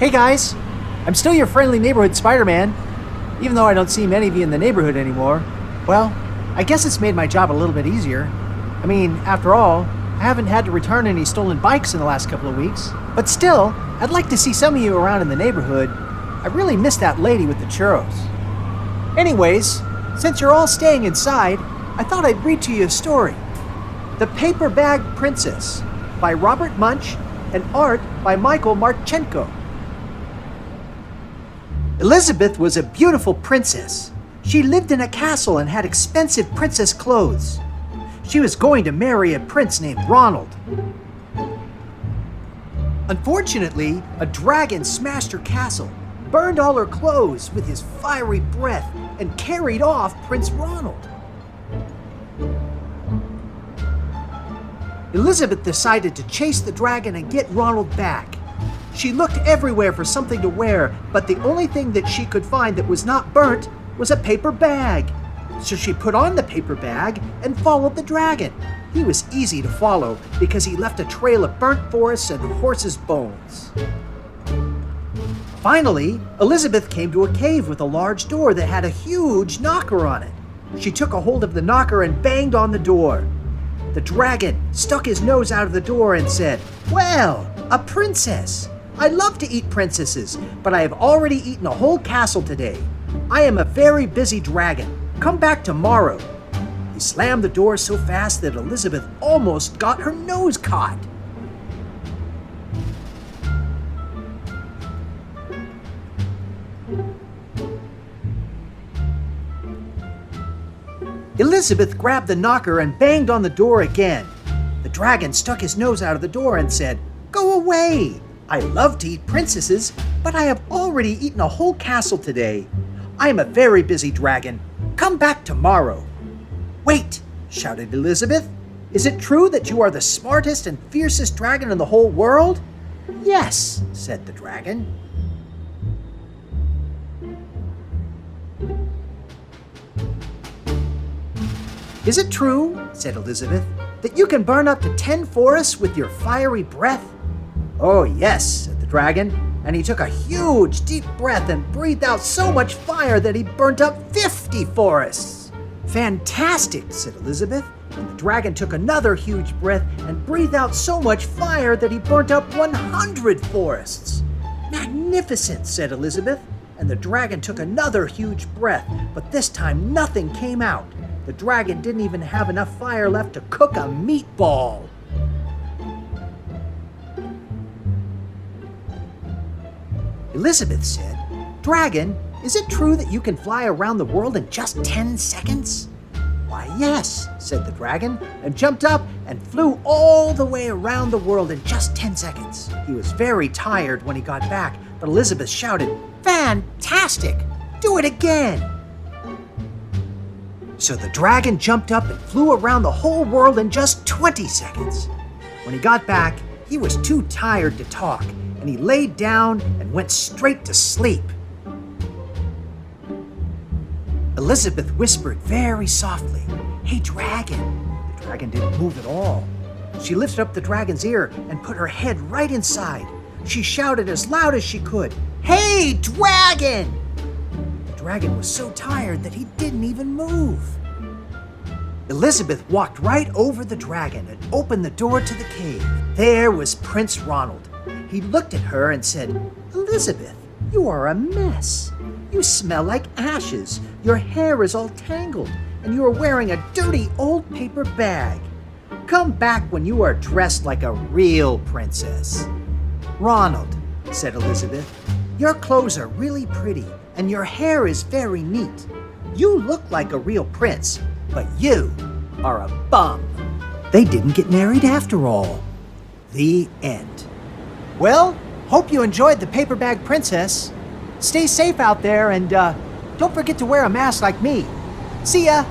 Hey guys, I'm still your friendly neighborhood Spider-Man, even though I don't see many of you in the neighborhood anymore. Well, I guess it's made my job a little bit easier. I mean, after all, I haven't had to return any stolen bikes in the last couple of weeks. But still, I'd like to see some of you around in the neighborhood. I really miss that lady with the churros. Anyways, since you're all staying inside, I thought I'd read to you a story. The Paper Bag Princess by Robert Munsch and art by Michael Martchenko. Elizabeth was a beautiful princess. She lived in a castle and had expensive princess clothes. She was going to marry a prince named Ronald. Unfortunately, a dragon smashed her castle, burned all her clothes with his fiery breath, and carried off Prince Ronald. Elizabeth decided to chase the dragon and get Ronald back. She looked everywhere for something to wear, but the only thing that she could find that was not burnt was a paper bag. So she put on the paper bag and followed the dragon. He was easy to follow because he left a trail of burnt forests and horses' bones. Finally, Elizabeth came to a cave with a large door that had a huge knocker on it. She took a hold of the knocker and banged on the door. The dragon stuck his nose out of the door and said, "Well, a princess. I love to eat princesses, but I have already eaten a whole castle today. I am a very busy dragon. Come back tomorrow." He slammed the door so fast that Elizabeth almost got her nose caught. Elizabeth grabbed the knocker and banged on the door again. The dragon stuck his nose out of the door and said, "Go away. I love to eat princesses, but I have already eaten a whole castle today. I am a very busy dragon. Come back tomorrow." "Wait," shouted Elizabeth. "Is it true that you are the smartest and fiercest dragon in the whole world?" "Yes," said the dragon. "Is it true," said Elizabeth, "that you can burn up to 10 forests with your fiery breath?" "Oh, yes," said the dragon, and he took a huge, deep breath and breathed out so much fire that he burnt up 50 forests. "Fantastic," said Elizabeth, and the dragon took another huge breath and breathed out so much fire that he burnt up 100 forests. "Magnificent," said Elizabeth, and the dragon took another huge breath, but this time nothing came out. The dragon didn't even have enough fire left to cook a meatball. Elizabeth said, "Dragon, is it true that you can fly around the world in just 10 seconds?" "Why, yes," said the dragon, and jumped up and flew all the way around the world in just 10 seconds. He was very tired when he got back, but Elizabeth shouted, "Fantastic! Do it again!" So the dragon jumped up and flew around the whole world in just 20 seconds. When he got back, he was too tired to talk, and he laid down and went straight to sleep. Elizabeth whispered very softly, "Hey, dragon." The dragon didn't move at all. She lifted up the dragon's ear and put her head right inside. She shouted as loud as she could, "Hey, dragon!" The dragon was so tired that he didn't even move. Elizabeth walked right over the dragon and opened the door to the cave. There was Prince Ronald. He looked at her and said, "Elizabeth, you are a mess. You smell like ashes, your hair is all tangled, and you are wearing a dirty old paper bag. Come back when you are dressed like a real princess." "Ronald," said Elizabeth, "your clothes are really pretty, and your hair is very neat. You look like a real prince, but you are a bum." They didn't get married after all. The end. Well, hope you enjoyed The Paper Bag Princess. Stay safe out there and don't forget to wear a mask like me. See ya!